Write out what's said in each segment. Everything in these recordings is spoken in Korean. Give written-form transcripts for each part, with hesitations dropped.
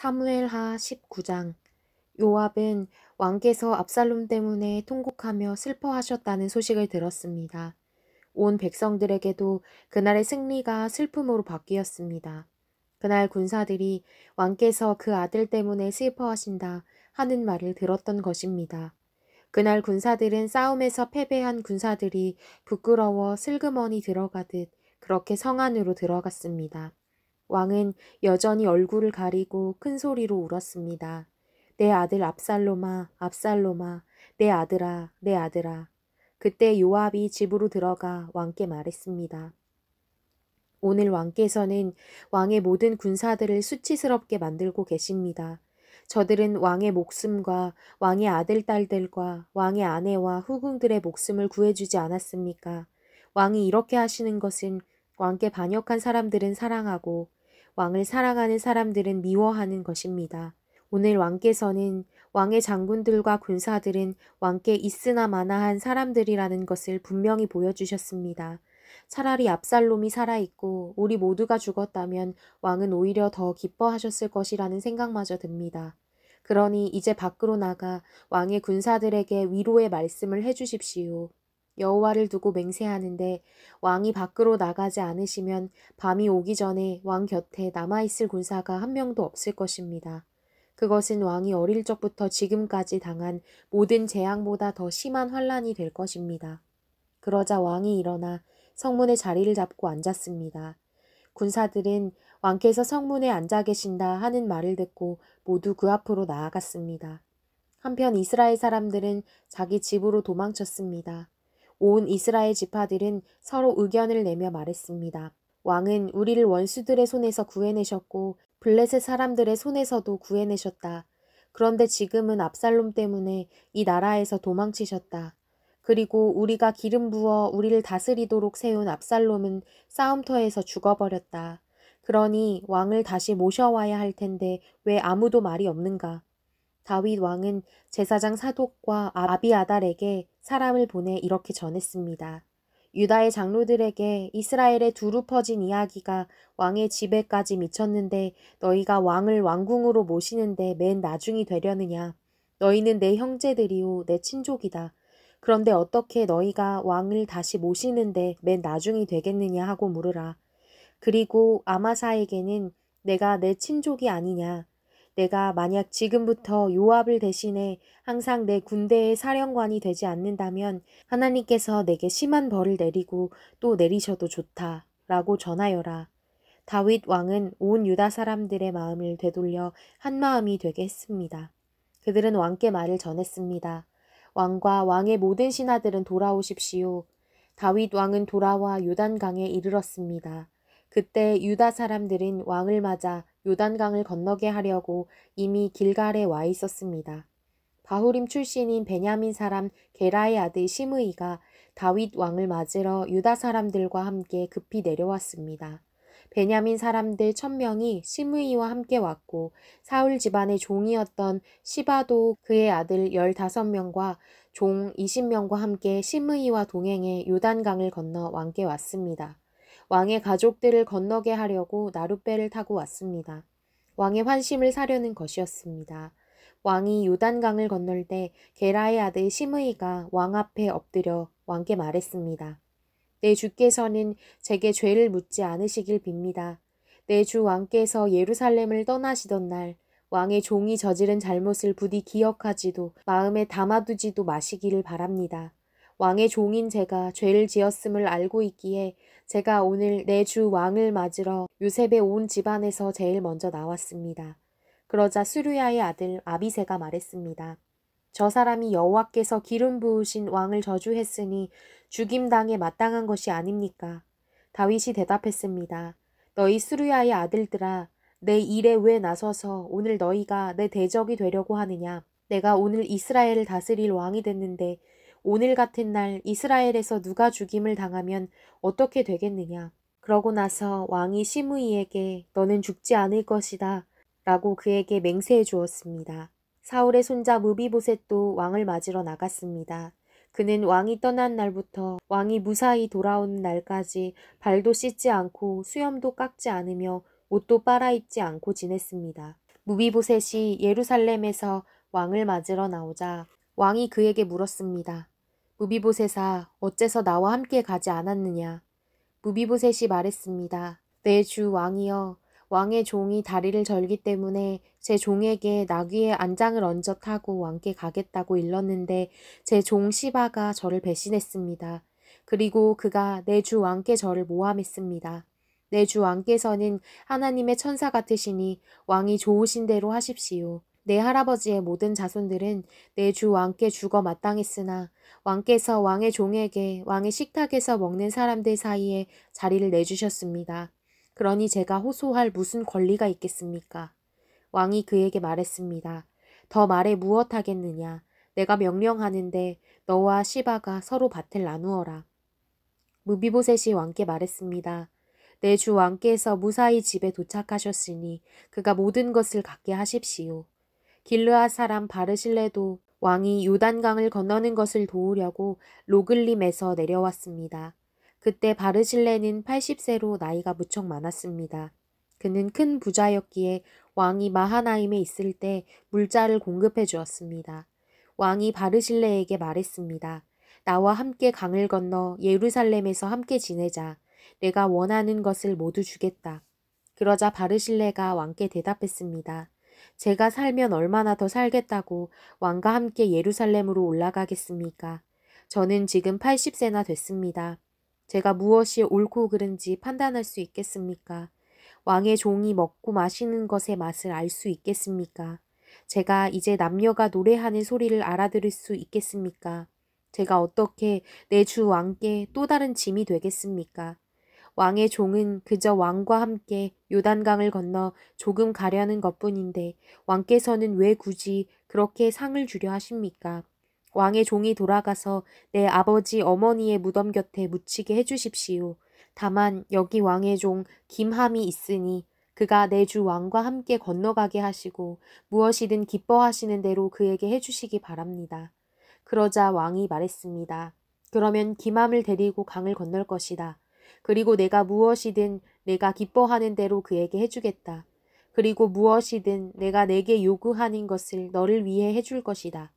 사무엘하 19장. 요압은 왕께서 압살롬 때문에 통곡하며 슬퍼하셨다는 소식을 들었습니다. 온 백성들에게도 그날의 승리가 슬픔으로 바뀌었습니다. 그날 군사들이 왕께서 그 아들 때문에 슬퍼하신다 하는 말을 들었던 것입니다. 그날 군사들은 싸움에서 패배한 군사들이 부끄러워 슬그머니 들어가듯 그렇게 성 안으로 들어갔습니다. 왕은 여전히 얼굴을 가리고 큰 소리로 울었습니다. 내 아들 압살롬아, 압살롬아, 내 아들아, 내 아들아. 그때 요압이 집으로 들어가 왕께 말했습니다. 오늘 왕께서는 왕의 모든 군사들을 수치스럽게 만들고 계십니다. 저들은 왕의 목숨과 왕의 아들, 딸들과 왕의 아내와 후궁들의 목숨을 구해주지 않았습니까? 왕이 이렇게 하시는 것은 왕께 반역한 사람들은 사랑하고 왕을 사랑하는 사람들은 미워하는 것입니다. 오늘 왕께서는 왕의 장군들과 군사들은 왕께 있으나 마나한 사람들이라는 것을 분명히 보여주셨습니다. 차라리 압살롬이 살아있고 우리 모두가 죽었다면 왕은 오히려 더 기뻐하셨을 것이라는 생각마저 듭니다. 그러니 이제 밖으로 나가 왕의 군사들에게 위로의 말씀을 해주십시오. 여호와를 두고 맹세하는데 왕이 밖으로 나가지 않으시면 밤이 오기 전에 왕 곁에 남아있을 군사가 한 명도 없을 것입니다. 그것은 왕이 어릴 적부터 지금까지 당한 모든 재앙보다 더 심한 환란이 될 것입니다. 그러자 왕이 일어나 성문에 자리를 잡고 앉았습니다. 군사들은 왕께서 성문에 앉아 계신다 하는 말을 듣고 모두 그 앞으로 나아갔습니다. 한편 이스라엘 사람들은 자기 집으로 도망쳤습니다. 온 이스라엘 지파들은 서로 의견을 내며 말했습니다. 왕은 우리를 원수들의 손에서 구해내셨고 블레셋 사람들의 손에서도 구해내셨다. 그런데 지금은 압살롬 때문에 이 나라에서 도망치셨다. 그리고 우리가 기름 부어 우리를 다스리도록 세운 압살롬은 싸움터에서 죽어버렸다. 그러니 왕을 다시 모셔와야 할 텐데 왜 아무도 말이 없는가? 다윗 왕은 제사장 사독과 아비아달에게 사람을 보내 이렇게 전했습니다. 유다의 장로들에게 이스라엘의 두루 퍼진 이야기가 왕의 집에까지 미쳤는데 너희가 왕을 왕궁으로 모시는데 맨 나중이 되려느냐. 너희는 내 형제들이요 내 친족이다. 그런데 어떻게 너희가 왕을 다시 모시는데 맨 나중이 되겠느냐 하고 물으라. 그리고 아마사에게는 내가 내 친족이 아니냐. 내가 만약 지금부터 요압을 대신해 항상 내 군대의 사령관이 되지 않는다면 하나님께서 내게 심한 벌을 내리고 또 내리셔도 좋다. 라고 전하여라. 다윗 왕은 온 유다 사람들의 마음을 되돌려 한 마음이 되게 했습니다. 그들은 왕께 말을 전했습니다. 왕과 왕의 모든 신하들은 돌아오십시오. 다윗 왕은 돌아와 요단강에 이르렀습니다. 그때 유다 사람들은 왕을 맞아 요단강을 건너게 하려고 이미 길갈에 와 있었습니다. 바후림 출신인 베냐민 사람 게라의 아들 시므이가 다윗 왕을 맞으러 유다 사람들과 함께 급히 내려왔습니다. 베냐민 사람들 1000명이 시므이와 함께 왔고 사울 집안의 종이었던 시바도 그의 아들 15명과 종 20명과 함께 시므이와 동행해 요단강을 건너 왕께 왔습니다. 왕의 가족들을 건너게 하려고 나룻배를 타고 왔습니다. 왕의 환심을 사려는 것이었습니다. 왕이 요단강을 건널 때 게라의 아들 시므이가 왕 앞에 엎드려 왕께 말했습니다. 내 주께서는 제게 죄를 묻지 않으시길 빕니다. 내 주 왕께서 예루살렘을 떠나시던 날 왕의 종이 저지른 잘못을 부디 기억하지도 마음에 담아두지도 마시기를 바랍니다. 왕의 종인 제가 죄를 지었음을 알고 있기에 제가 오늘 내 주 왕을 맞으러 요셉의 온 집안에서 제일 먼저 나왔습니다. 그러자 수르야의 아들 아비새가 말했습니다. 저 사람이 여호와께서 기름 부으신 왕을 저주했으니 죽임당에 마땅한 것이 아닙니까? 다윗이 대답했습니다. 너희 수르야의 아들들아, 내 일에 왜 나서서 오늘 너희가 내 대적이 되려고 하느냐? 내가 오늘 이스라엘을 다스릴 왕이 됐는데 오늘 같은 날 이스라엘에서 누가 죽임을 당하면 어떻게 되겠느냐? 그러고 나서 왕이 시므이에게 너는 죽지 않을 것이다 라고 그에게 맹세해 주었습니다. 사울의 손자 무비보셋도 왕을 맞으러 나갔습니다. 그는 왕이 떠난 날부터 왕이 무사히 돌아오는 날까지 발도 씻지 않고 수염도 깎지 않으며 옷도 빨아입지 않고 지냈습니다. 무비보셋이 예루살렘에서 왕을 맞으러 나오자 왕이 그에게 물었습니다. 무비보셋아, 어째서 나와 함께 가지 않았느냐? 무비보셋이 말했습니다. 내 주 왕이여, 왕의 종이 다리를 절기 때문에 제 종에게 나귀의 안장을 얹어 타고 왕께 가겠다고 일렀는데 제 종 시바가 저를 배신했습니다. 그리고 그가 내 주 왕께 저를 모함했습니다. 내 주 왕께서는 하나님의 천사 같으시니 왕이 좋으신 대로 하십시오. 내 할아버지의 모든 자손들은 내 주 왕께 죽어 마땅했으나 왕께서 왕의 종에게 왕의 식탁에서 먹는 사람들 사이에 자리를 내주셨습니다. 그러니 제가 호소할 무슨 권리가 있겠습니까? 왕이 그에게 말했습니다. 더 말해 무엇하겠느냐? 내가 명령하는데 너와 시바가 서로 밭을 나누어라. 무비보셋이 왕께 말했습니다. 내 주 왕께서 무사히 집에 도착하셨으니 그가 모든 것을 갖게 하십시오. 길르앗 사람 바르실레도 왕이 요단강을 건너는 것을 도우려고 로글림에서 내려왔습니다. 그때 바르실레는 80세로 나이가 무척 많았습니다. 그는 큰 부자였기에 왕이 마하나임에 있을 때 물자를 공급해 주었습니다. 왕이 바르실레에게 말했습니다. 나와 함께 강을 건너 예루살렘에서 함께 지내자. 내가 원하는 것을 모두 주겠다. 그러자 바르실레가 왕께 대답했습니다. 제가 살면 얼마나 더 살겠다고 왕과 함께 예루살렘으로 올라가겠습니까? 저는 지금 80세나 됐습니다. 제가 무엇이 옳고 그른지 판단할 수 있겠습니까? 왕의 종이 먹고 마시는 것의 맛을 알 수 있겠습니까? 제가 이제 남녀가 노래하는 소리를 알아들을 수 있겠습니까? 제가 어떻게 내 주 왕께 또 다른 짐이 되겠습니까? 왕의 종은 그저 왕과 함께 요단강을 건너 조금 가려는 것뿐인데 왕께서는 왜 굳이 그렇게 상을 주려 하십니까? 왕의 종이 돌아가서 내 아버지 어머니의 무덤 곁에 묻히게 해주십시오. 다만 여기 왕의 종 김함이 있으니 그가 내 주 왕과 함께 건너가게 하시고 무엇이든 기뻐하시는 대로 그에게 해주시기 바랍니다. 그러자 왕이 말했습니다. 그러면 김함을 데리고 강을 건널 것이다. 그리고 내가 무엇이든 내가 기뻐하는 대로 그에게 해주겠다. 그리고 무엇이든 내가 내게 요구하는 것을 너를 위해 해줄 것이다.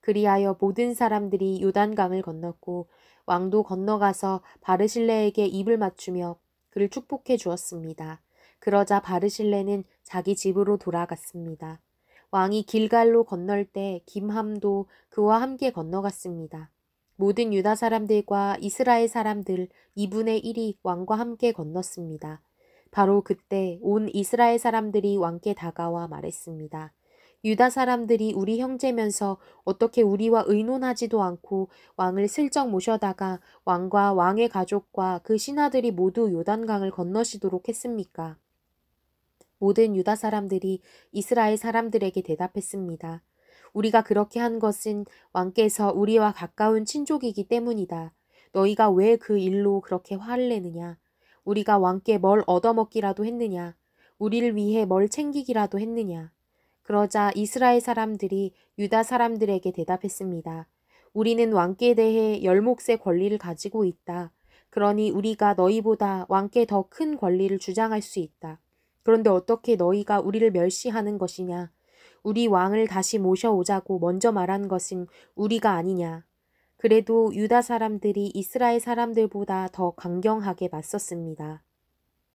그리하여 모든 사람들이 요단강을 건넜고 왕도 건너가서 바르실레에게 입을 맞추며 그를 축복해 주었습니다. 그러자 바르실레는 자기 집으로 돌아갔습니다. 왕이 길갈로 건널 때 김함도 그와 함께 건너갔습니다. 모든 유다 사람들과 이스라엘 사람들 2분의 1이 왕과 함께 건넜습니다. 바로 그때 온 이스라엘 사람들이 왕께 다가와 말했습니다. 유다 사람들이 우리 형제면서 어떻게 우리와 의논하지도 않고 왕을 슬쩍 모셔다가 왕과 왕의 가족과 그 신하들이 모두 요단강을 건너시도록 했습니까? 모든 유다 사람들이 이스라엘 사람들에게 대답했습니다. 우리가 그렇게 한 것은 왕께서 우리와 가까운 친족이기 때문이다. 너희가 왜 그 일로 그렇게 화를 내느냐? 우리가 왕께 뭘 얻어먹기라도 했느냐? 우리를 위해 뭘 챙기기라도 했느냐? 그러자 이스라엘 사람들이 유다 사람들에게 대답했습니다. 우리는 왕께 대해 열몫의 권리를 가지고 있다. 그러니 우리가 너희보다 왕께 더 큰 권리를 주장할 수 있다. 그런데 어떻게 너희가 우리를 멸시하는 것이냐? 우리 왕을 다시 모셔오자고 먼저 말한 것은 우리가 아니냐. 그래도 유다 사람들이 이스라엘 사람들보다 더 강경하게 맞섰습니다.